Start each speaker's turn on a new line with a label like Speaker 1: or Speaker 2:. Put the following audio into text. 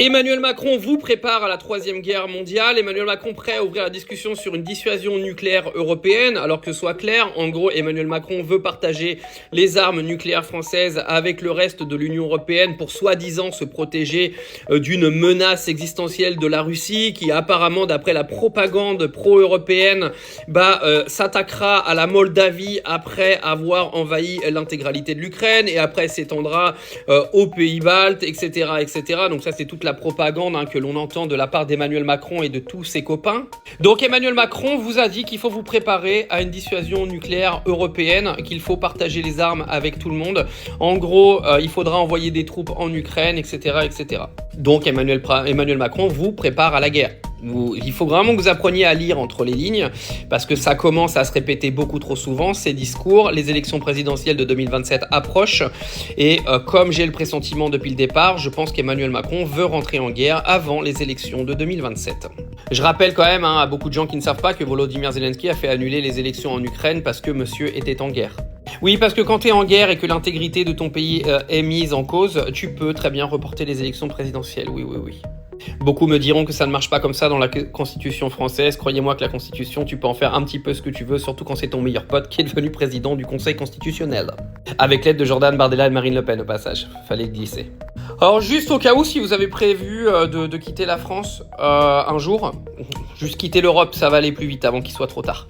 Speaker 1: Emmanuel Macron vous prépare à la troisième guerre mondiale. Emmanuel Macron prêt à ouvrir la discussion sur une dissuasion nucléaire européenne. Alors que ce soit clair, en gros, Emmanuel Macron veut partager les armes nucléaires françaises avec le reste de l'Union européenne pour soi-disant se protéger d'une menace existentielle de la Russie qui apparemment, d'après la propagande pro-européenne, s'attaquera à la Moldavie après avoir envahi l'intégralité de l'Ukraine et après s'étendra aux pays baltes, etc., etc. Donc ça, c'est toute la propagande que l'on entend de la part d'Emmanuel Macron et de tous ses copains. Donc Emmanuel Macron vous a dit qu'il faut vous préparer à une dissuasion nucléaire européenne, qu'il faut partager les armes avec tout le monde. En gros, il faudra envoyer des troupes en Ukraine, etc., etc. Donc Emmanuel Macron vous prépare à la guerre. Il faut vraiment que vous appreniez à lire entre les lignes parce que ça commence à se répéter beaucoup trop souvent, ces discours. Les élections présidentielles de 2027 approchent et comme j'ai le pressentiment depuis le départ, je pense qu'Emmanuel Macron veut rentrer en guerre avant les élections de 2027. Je rappelle quand même à beaucoup de gens qui ne savent pas que Volodymyr Zelensky a fait annuler les élections en Ukraine parce que monsieur était en guerre. Oui, parce que quand tu es en guerre et que l'intégrité de ton pays est mise en cause, tu peux très bien reporter les élections présidentielles, oui. Beaucoup me diront que ça ne marche pas comme ça dans la Constitution française. Croyez-moi que la Constitution, tu peux en faire un petit peu ce que tu veux, surtout quand c'est ton meilleur pote qui est devenu président du Conseil constitutionnel. Avec l'aide de Jordan Bardella et de Marine Le Pen au passage. Fallait le glisser. Alors juste au cas où, si vous avez prévu de quitter la France un jour, juste quitter l'Europe, ça va aller plus vite avant qu'il soit trop tard.